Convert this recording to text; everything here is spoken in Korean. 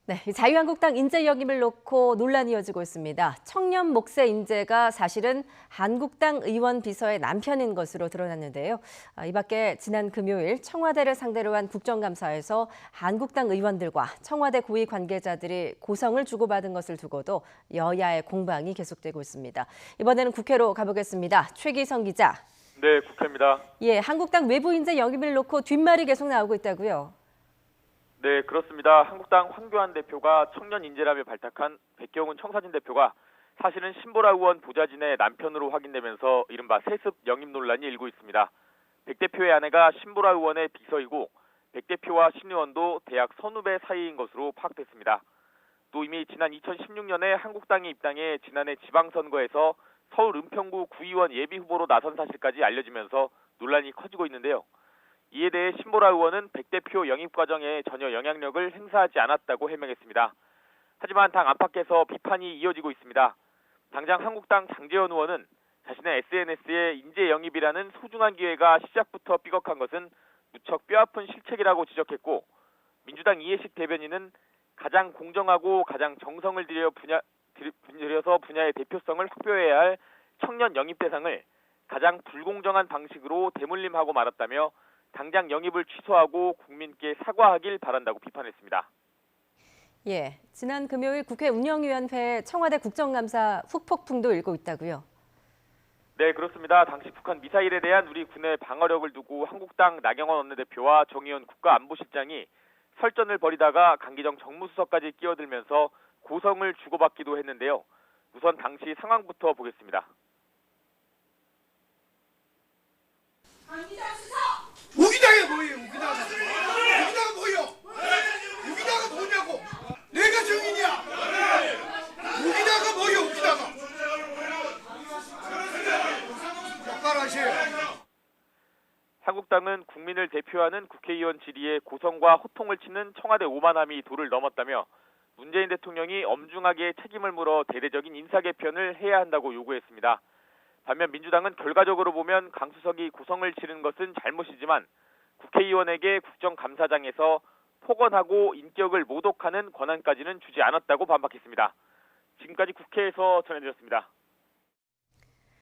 네, 자유한국당 인재 영입을 놓고 논란이 이어지고 있습니다. 청년 목세 인재가 사실은 한국당 의원 비서의 남편인 것으로 드러났는데요. 이 밖에 지난 금요일 청와대를 상대로 한 국정감사에서 한국당 의원들과 청와대 고위 관계자들이 고성을 주고받은 것을 두고도 여야의 공방이 계속되고 있습니다. 이번에는 국회로 가보겠습니다. 최기성 기자. 네, 국회입니다. 예, 한국당 외부 인재 영입을 놓고 뒷말이 계속 나오고 있다고요. 네, 그렇습니다. 한국당 황교안 대표가 청년 인재라며 발탁한 백경훈 청사진 대표가 사실은 신보라 의원 보좌진의 남편으로 확인되면서 이른바 세습 영입 논란이 일고 있습니다. 백 대표의 아내가 신보라 의원의 비서이고 백 대표와 신 의원도 대학 선후배 사이인 것으로 파악됐습니다. 또 이미 지난 2016년에 한국당이 입당해 지난해 지방선거에서 서울 은평구 구의원 예비후보로 나선 사실까지 알려지면서 논란이 커지고 있는데요. 이에 대해 신보라 의원은 백 대표 영입 과정에 전혀 영향력을 행사하지 않았다고 해명했습니다. 하지만 당 안팎에서 비판이 이어지고 있습니다. 당장 한국당 장제원 의원은 자신의 SNS에 인재 영입이라는 소중한 기회가 시작부터 삐걱한 것은 무척 뼈아픈 실책이라고 지적했고, 민주당 이해식 대변인은 가장 공정하고 가장 정성을 들여서 분야의 대표성을 확보해야 할 청년 영입 대상을 가장 불공정한 방식으로 대물림하고 말았다며 당장 영입을 취소하고 국민께 사과하길 바란다고 비판했습니다. 예, 지난 금요일 국회 운영위원회 청와대 국정감사 후폭풍도 일고 있다고요. 네, 그렇습니다. 당시 북한 미사일에 대한 우리 군의 방어력을 두고 한국당 나경원 원내대표와 정의원 국가안보실장이 설전을 벌이다가 강기정 정무수석까지 끼어들면서 고성을 주고받기도 했는데요. 우선 당시 상황부터 보겠습니다. 우기다가 뭐예요? 우기다가 뭐예요? 우기다가 뭐냐고? 내가 정인이야. 우기다가 뭐예요? 우기다가 똑바로 하세요. 한국당은 국민을 대표하는 국회의원 질의에 고성과 호통을 치는 청와대 오만함이 도를 넘었다며 문재인 대통령이 엄중하게 책임을 물어 대대적인 인사 개편을 해야 한다고 요구했습니다. 반면 민주당은 결과적으로 보면 강 수석이 고성을 치른 것은 잘못이지만 국회의원에게 국정감사장에서 폭언하고 인격을 모독하는 권한까지는 주지 않았다고 반박했습니다. 지금까지 국회에서 전해드렸습니다.